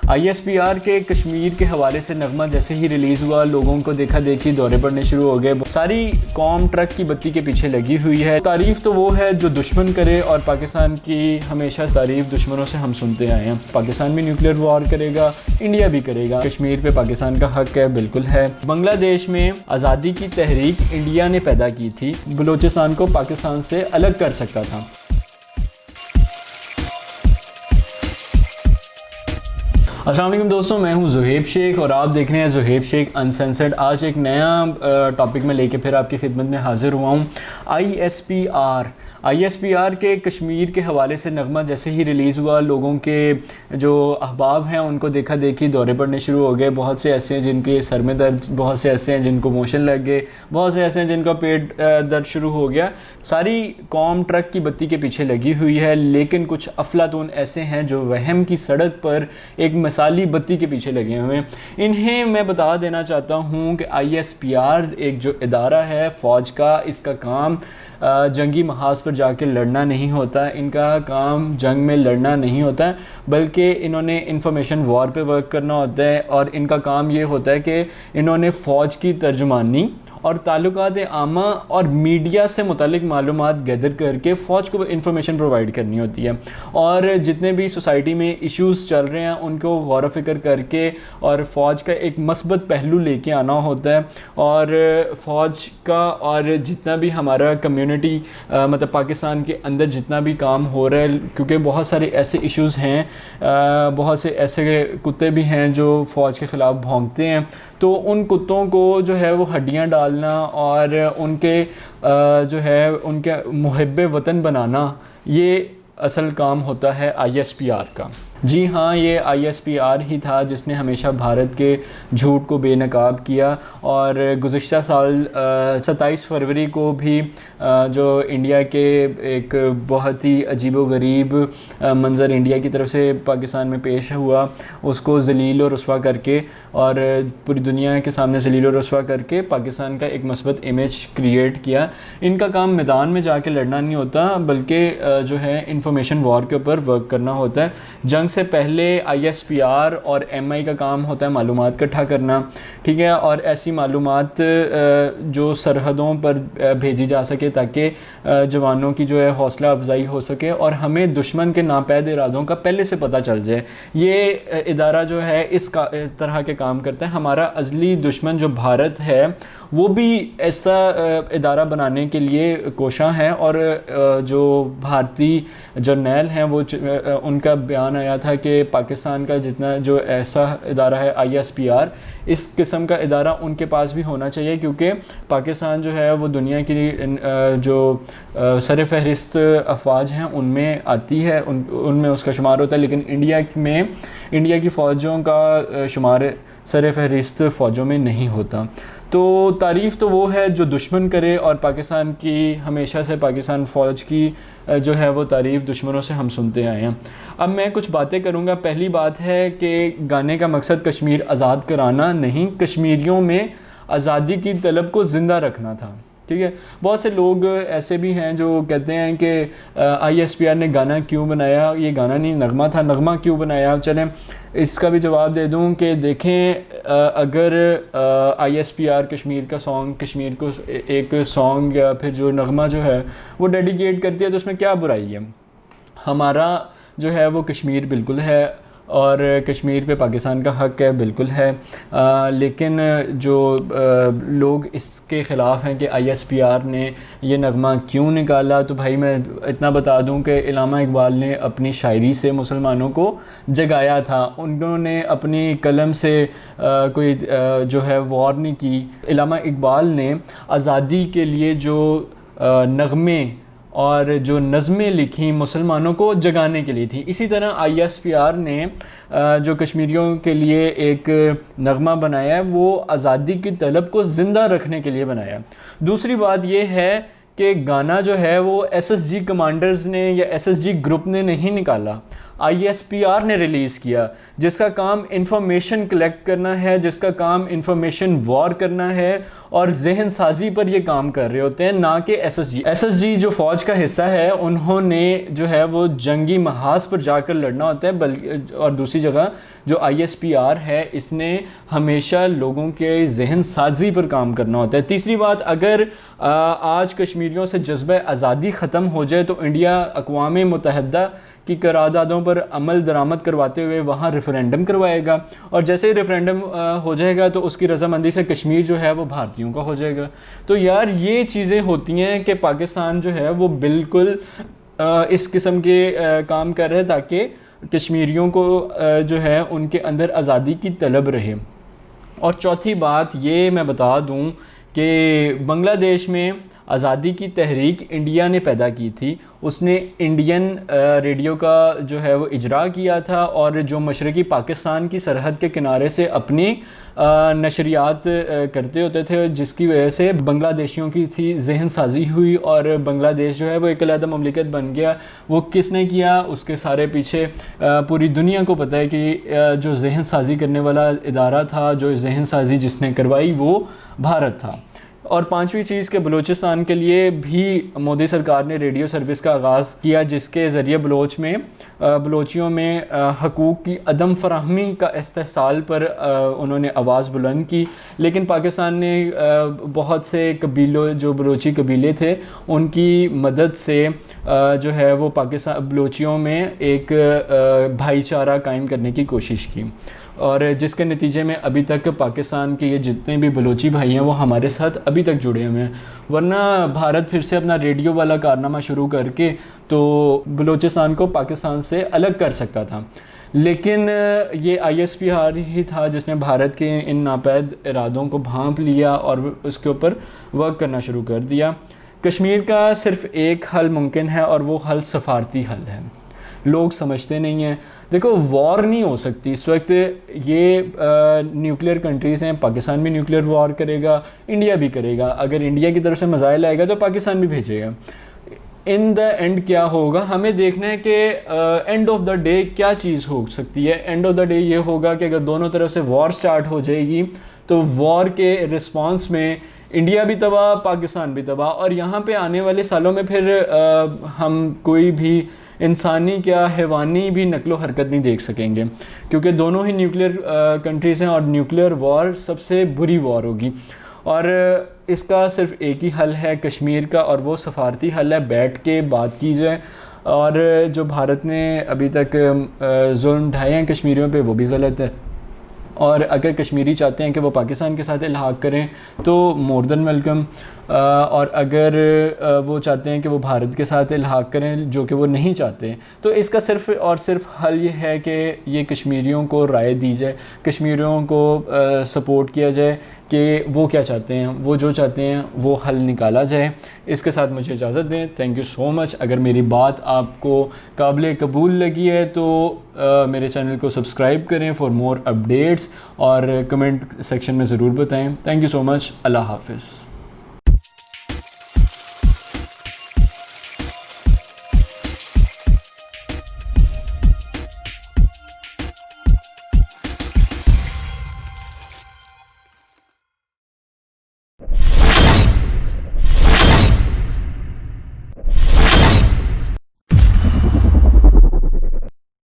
ISPR के कश्मीर के हवाले से नगमा जैसे ही रिलीज़ हुआ, लोगों को देखा देखी दौरे पड़ने शुरू हो गए। सारी कौम ट्रक की बत्ती के पीछे लगी हुई है। तारीफ़ तो वो है जो दुश्मन करे, और पाकिस्तान की हमेशा तारीफ़ दुश्मनों से हम सुनते आए हैं। पाकिस्तान भी न्यूक्लियर वॉर करेगा, इंडिया भी करेगा। कश्मीर पे पाकिस्तान का हक है, बिल्कुल है। बांग्लादेश में आज़ादी की तहरीक इंडिया ने पैदा की थी, बलूचिस्तान को पाकिस्तान से अलग कर सकता था। अस्सलाम वालेकुम दोस्तों, मैं हूं ज़ुहैब शेख और आप देख रहे हैं ज़ुहैब शेख अनसेंसर्ड। आज एक नया टॉपिक में लेके फिर आपकी खिदमत में हाज़िर हुआ हूं। ISPR के कश्मीर के हवाले से नगमा जैसे ही रिलीज़ हुआ, लोगों के जो अहबाब हैं उनको देखा देखी दौरे पड़ने शुरू हो गए। बहुत से ऐसे हैं जिनके सर में दर्द, बहुत से ऐसे हैं जिनको मोशन लग गए, बहुत से ऐसे हैं जिनका पेट दर्द शुरू हो गया। सारी कौम ट्रक की बत्ती के पीछे लगी हुई है, लेकिन कुछ अफलातून ऐसे हैं जो वहम की सड़क पर एक मिसाली बत्ती के पीछे लगे हुए हैं। इन्हें मैं बता देना चाहता हूँ कि ISPR एक जो इदारा है फ़ौज का, इसका काम जंगी महाज पर जाके लड़ना नहीं होता। इनका काम जंग में लड़ना नहीं होता, बल्कि इन्होंने इंफॉर्मेशन वॉर पे वर्क करना होता है। और इनका काम ये होता है कि इन्होंने फ़ौज की तर्जुमानी और ताल्लुकात आमा और मीडिया से मुतालिक मालूमात गैदर करके फ़ौज को इंफॉर्मेशन प्रोवाइड करनी होती है। और जितने भी सोसाइटी में इश्यूज़ चल रहे हैं उनको गौर फ़िक्र करके और फ़ौज का एक मस्बत पहलू लेके आना होता है। और फ़ौज का और जितना भी हमारा कम्युनिटी मतलब पाकिस्तान के अंदर जितना भी काम हो रहा है, क्योंकि बहुत सारे ऐसे इश्यूज़ हैं, बहुत से ऐसे कुत्ते भी हैं जो फ़ौज के ख़िलाफ़ भौंकते हैं, तो उन कुत्तों को जो है वो हड्डियां डालना और उनके जो है उनके मुहब्बे वतन बनाना, ये असल काम होता है ISPR का। जी हाँ, ये ISPR ही था जिसने हमेशा भारत के झूठ को बेनकाब किया। और गुज़िश्ता साल 27 फरवरी को भी जो इंडिया के एक बहुत ही अजीबोगरीब मंज़र इंडिया की तरफ से पाकिस्तान में पेश हुआ, उसको ज़लील और रुस्वा करके और पूरी दुनिया के सामने ज़लील और रुस्वा करके पाकिस्तान का एक मस्बत इमेज क्रिएट किया। इनका काम मैदान में जाके लड़ना नहीं होता, बल्कि जो है इंफॉर्मेशन वॉर के ऊपर वर्क करना होता है। जंग से पहले ISPR और MI का काम होता है मालूमात इकट्ठा करना, ठीक है, और ऐसी मालूमात जो सरहदों पर भेजी जा सके ताकि जवानों की जो है हौसला अफजाई हो सके और हमें दुश्मन के नापैद इरादों का पहले से पता चल जाए। ये इदारा जो है इस तरह के काम करता है। हमारा अज़ली दुश्मन जो भारत है वो भी ऐसा इदारा बनाने के लिए कोशां है। और जो भारतीय जर्नैल हैं वो उनका बयान आया था कि पाकिस्तान का जितना जो ऐसा इदारा है ISPR, इस किस्म का इदारा उनके पास भी होना चाहिए, क्योंकि पाकिस्तान जो है वो दुनिया की जो सर फहरिस्त अफवाज हैं उनमें आती है, उनमें उसका शुमार होता है। लेकिन इंडिया की फ़ौजों का शुमार सर फहरिस्त फ़ौजों में नहीं होता। तो तारीफ़ तो वो है जो दुश्मन करे, और पाकिस्तान की हमेशा से पाकिस्तान फ़ौज की जो है वो तारीफ़ दुश्मनों से हम सुनते आए हैं। अब मैं कुछ बातें करूँगा। पहली बात है कि गाने का मकसद कश्मीर आज़ाद कराना नहीं, कश्मीरियों में आज़ादी की तलब को ज़िंदा रखना था, ठीक है। बहुत से लोग ऐसे भी हैं जो कहते हैं कि ISPR ने गाना क्यों बनाया, ये गाना नहीं नगमा था, नगमा क्यों बनाया। चलें इसका भी जवाब दे दूं कि देखें, अगर ISPR कश्मीर का सॉन्ग, कश्मीर को एक सॉन्ग या फिर जो नगमा जो है वो डेडिकेट करती है, तो उसमें क्या बुराई है। हमारा जो है वो कश्मीर बिल्कुल है और कश्मीर पे पाकिस्तान का हक है, बिल्कुल है। लेकिन जो लोग इसके ख़िलाफ़ हैं कि ISPR ने ये नगमा क्यों निकाला, तो भाई मैं इतना बता दूं कि इल्लामा इकबाल ने अपनी शायरी से मुसलमानों को जगाया था। उन्होंने अपनी कलम से कोई जो है वॉर नहीं की। इल्लामा इकबाल ने आज़ादी के लिए जो नगमे और जो नज़में लिखी मुसलमानों को जगाने के लिए थी। इसी तरह ISPR ने जो कश्मीरियों के लिए एक नगमा बनाया है वो आज़ादी की तलब को ज़िंदा रखने के लिए बनाया। दूसरी बात ये है कि गाना जो है वो SSG कमांडर्स ने या SSG ग्रुप ने नहीं निकाला। ISPR ने रिलीज़ किया, जिसका काम इंफॉर्मेशन कलेक्ट करना है, जिसका काम इंफॉर्मेशन वॉर करना है और जहन साजी पर ये काम कर रहे होते हैं, ना कि SSG जो फ़ौज का हिस्सा है उन्होंने जो है वो जंगी महाज पर जाकर लड़ना होता है, बल्कि और दूसरी जगह जो ISPR है इसने हमेशा लोगों के जहन साजी पर काम करना होता है। तीसरी बात, अगर आज कश्मीरियों से जज्बा आज़ादी ख़त्म हो जाए तो इंडिया अक़वाम मुत्तहिदा की करारदादों पर अमल दरामद करवाते हुए वहाँ रेफरेंडम करवाएगा, और जैसे ही रेफरेंडम हो जाएगा तो उसकी रजामंदी से कश्मीर जो है वो भारतीयों का हो जाएगा। तो यार ये चीज़ें होती हैं कि पाकिस्तान जो है वो बिल्कुल इस किस्म के काम कर रहे हैं ताकि कश्मीरियों को जो है उनके अंदर आज़ादी की तलब रहे। और चौथी बात ये मैं बता दूं कि बांग्लादेश में आज़ादी की तहरीक इंडिया ने पैदा की थी, उसने इंडियन रेडियो का जो है वो इजरा किया था, और जो मशरक़ी पाकिस्तान की सरहद के किनारे से अपनी नशरियात करते होते थे, जिसकी वजह से बांग्लादेशियों की थी जहन साजी हुई और बांग्लादेश जो है वो एक अलग ममलिकत बन गया। वो किसने किया, उसके सारे पीछे पूरी दुनिया को पता है कि जो जहन साजी करने वाला इदारा था, जो जहन साजी जिसने करवाई वो भारत था। और पांचवी चीज़ के बलूचिस्तान के लिए भी मोदी सरकार ने रेडियो सर्विस का आगाज़ किया, जिसके ज़रिए बलोचियों में हकूक़ की अदम फराहमी का इस्तेहसाल पर उन्होंने आवाज़ बुलंद की। लेकिन पाकिस्तान ने बहुत से कबीलों, जो बलोची कबीले थे, उनकी मदद से जो है वो पाकिस्तान बलोचियों में एक भाईचारा कायम करने की कोशिश की, और जिसके नतीजे में अभी तक पाकिस्तान के ये जितने भी बलोची भाई हैं वो हमारे साथ अभी तक जुड़े हुए हैं। वरना भारत फिर से अपना रेडियो वाला कारनामा शुरू करके तो बलोचिस्तान को पाकिस्तान से अलग कर सकता था, लेकिन ये ISPR ही था जिसने भारत के इन नापैद इरादों को भांप लिया और उसके ऊपर वर्क करना शुरू कर दिया। कश्मीर का सिर्फ़ एक हल मुमकिन है और वो हल सफारती हल है। लोग समझते नहीं हैं। देखो, वॉर नहीं हो सकती इस वक्त, ये न्यूक्लियर कंट्रीज़ हैं, पाकिस्तान भी न्यूक्लियर वॉर करेगा, इंडिया भी करेगा। अगर इंडिया की तरफ से मिसाइल आएगा तो पाकिस्तान भी भेजेगा। इन द एंड क्या होगा, हमें देखना है कि एंड ऑफ द डे क्या चीज़ हो सकती है। एंड ऑफ द डे ये होगा कि अगर दोनों तरफ से वॉर स्टार्ट हो जाएगी तो वॉर के रिस्पॉन्स में इंडिया भी तबाह, पाकिस्तान भी तबाह, और यहाँ पे आने वाले सालों में फिर हम कोई भी इंसानी क्या हैवानी भी नकलो हरकत नहीं देख सकेंगे, क्योंकि दोनों ही न्यूक्लियर कंट्रीज़ हैं और न्यूक्लियर वॉर सबसे बुरी वॉर होगी। और इसका सिर्फ एक ही हल है कश्मीर का, और वो सफारती हल है, बैठ के बात की जाए। और जो भारत ने अभी तक जुल्म ढाए हैं कश्मीरियों पे वो भी गलत है, और अगर कश्मीरी चाहते हैं कि वो पाकिस्तान के साथ इल्हाक करें तो मोर देन वेलकम, और अगर वो चाहते हैं कि वो भारत के साथ इल्हाक करें, जो कि वो नहीं चाहते, तो इसका सिर्फ़ और सिर्फ हल ये है कि ये कश्मीरियों को राय दी जाए, कश्मीरियों को सपोर्ट किया जाए कि वो क्या चाहते हैं, वो जो चाहते हैं वो हल निकाला जाए। इसके साथ मुझे इजाज़त दें। Thank you so much. अगर मेरी बात आपको काबिल कबूल लगी है तो मेरे चैनल को सब्सक्राइब करें फॉर मोर अपडेट्स, और कमेंट सेक्शन में ज़रूर बताएं। Thank you so much. अल्लाह हाफ़िज़।